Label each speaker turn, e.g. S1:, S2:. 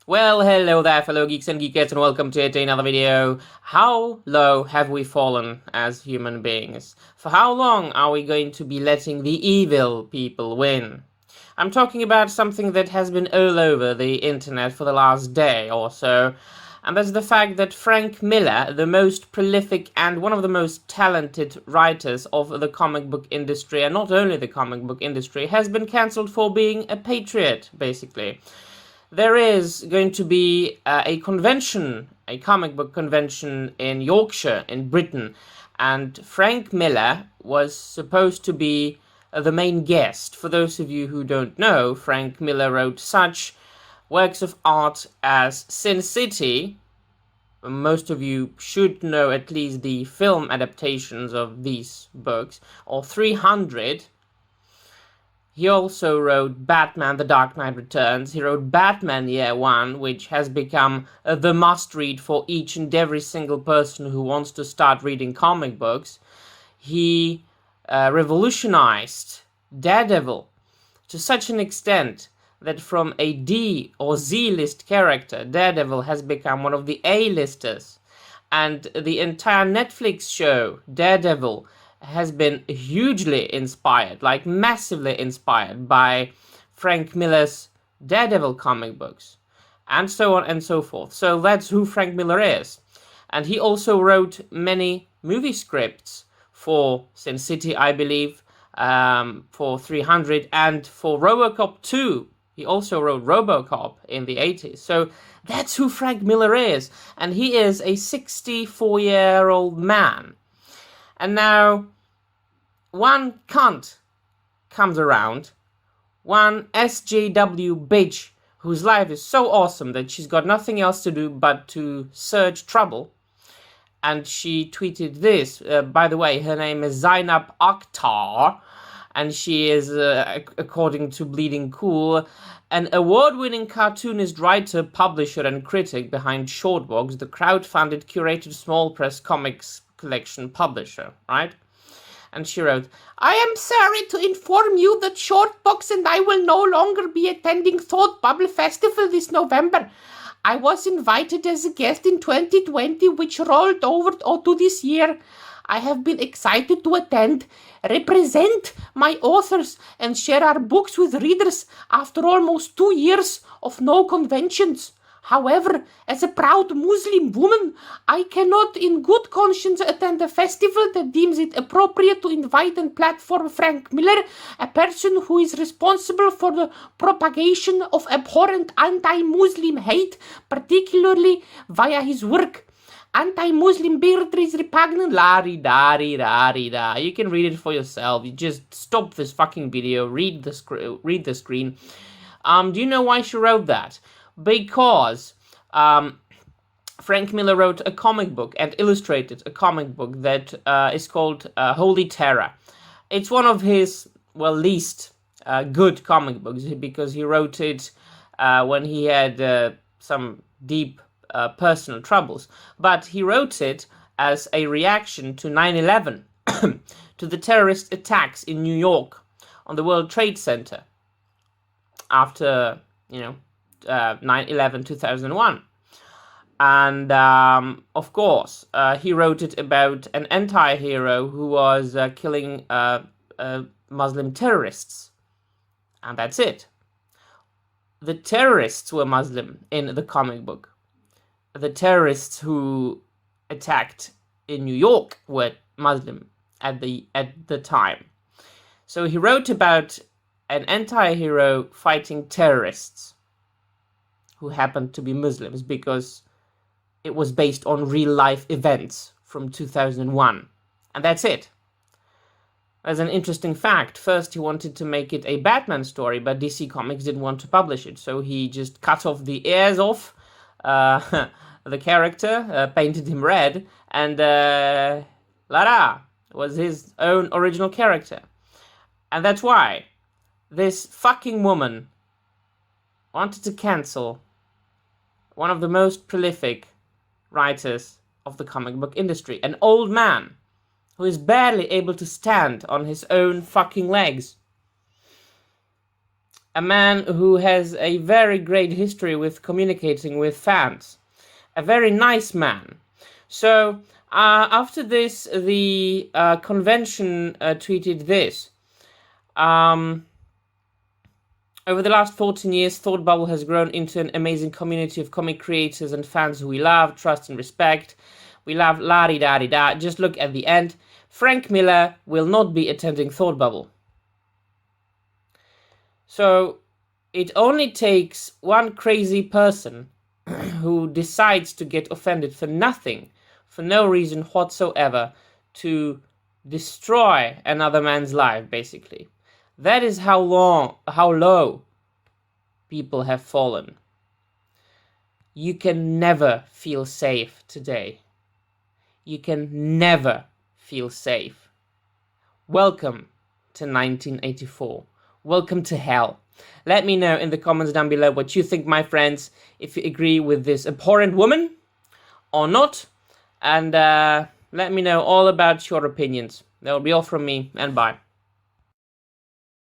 S1: Well, hello there, fellow geeks and geekettes, and welcome to yet another video. How low have we fallen as human beings? For how long are we going to be letting the evil people win? I'm talking about something that has been all over the internet for the last day or so, and that's the fact that Frank Miller, the most prolific and one of the most talented writers of the comic book industry, and not only the comic book industry, has been cancelled for being a patriot, basically. There is going to be a convention, a comic book convention in Yorkshire, in Britain, and Frank Miller was supposed to be the main guest. For those of you who don't know, Frank Miller wrote such works of art as Sin City. Most of you should know at least the film adaptations of these books, or 300. He also wrote Batman: The Dark Knight Returns. He wrote Batman Year One, which has become the must-read for each and every single person who wants to start reading comic books. He revolutionized Daredevil to such an extent that from a D or Z list character, Daredevil has become one of the A-listers. And the entire Netflix show, Daredevil, has been hugely inspired, like massively inspired by Frank Miller's Daredevil comic books, and so on and so forth. So that's who Frank Miller is. And he also wrote many movie scripts for Sin City, I believe, for 300, and for RoboCop 2. He also wrote RoboCop in the 80s. So that's who Frank Miller is. And he is a 64-year-old man. And now, one cunt comes around, one SJW bitch whose life is so awesome that she's got nothing else to do but to search trouble. And she tweeted this. By the way, her name is Zainab Akhtar, and she is, according to Bleeding Cool, an award-winning cartoonist, writer, publisher, and critic behind Shortbox, the crowd-funded, curated small press comics collection publisher, right? And she wrote, "I am sorry to inform you that Shortbox and I will no longer be attending Thought Bubble Festival this November. I was invited as a guest in 2020, which rolled over to this year. I have been excited to attend, represent my authors, and share our books with readers after almost 2 years of no conventions. However, as a proud Muslim woman, I cannot in good conscience attend a festival that deems it appropriate to invite and platform Frank Miller, a person who is responsible for the propagation of abhorrent anti-Muslim hate, particularly via his work. Anti-Muslim bigotry is repugnant, la-di-da-di-da-di-da. You can read it for yourself. You just stop this fucking video, read the screen. Do you know why she wrote that? Because Frank Miller wrote a comic book and illustrated a comic book that is called Holy Terror. It's one of his, well, least good comic books, because he wrote it when he had some deep personal troubles. But he wrote it as a reaction to 9/11, to the terrorist attacks in New York on the World Trade Center after, 9/11 2001. And of course, he wrote it about an anti-hero who was killing Muslim terrorists, and that's it. The terrorists were Muslim in the comic book. The terrorists who attacked in New York were Muslim at the time. So he wrote about an anti-hero fighting terrorists who happened to be Muslims, because it was based on real-life events from 2001. And that's it. As an interesting fact, first he wanted to make it a Batman story, but DC Comics didn't want to publish it, so he just cut off the ears off the character, painted him red, and Lara was his own original character. And that's why this fucking woman wanted to cancel one of the most prolific writers of the comic book industry, an old man who is barely able to stand on his own fucking legs. a man who has a very great history with communicating with fans, a very nice man. So after this, the convention tweeted this. Over the last 14 years, Thought Bubble has grown into an amazing community of comic creators and fans who we love, trust, and respect. We love la-di-da-di-da. Just look at the end. Frank Miller will not be attending Thought Bubble. So it only takes one crazy person who decides to get offended for nothing, for no reason whatsoever, to destroy another man's life, basically. That is how low people have fallen. You can never feel safe today. You can never feel safe. Welcome to 1984. Welcome to hell. Let me know in the comments down below what you think, my friends, if you agree with this abhorrent woman or not. And let me know all about your opinions. That will be all from me, and bye.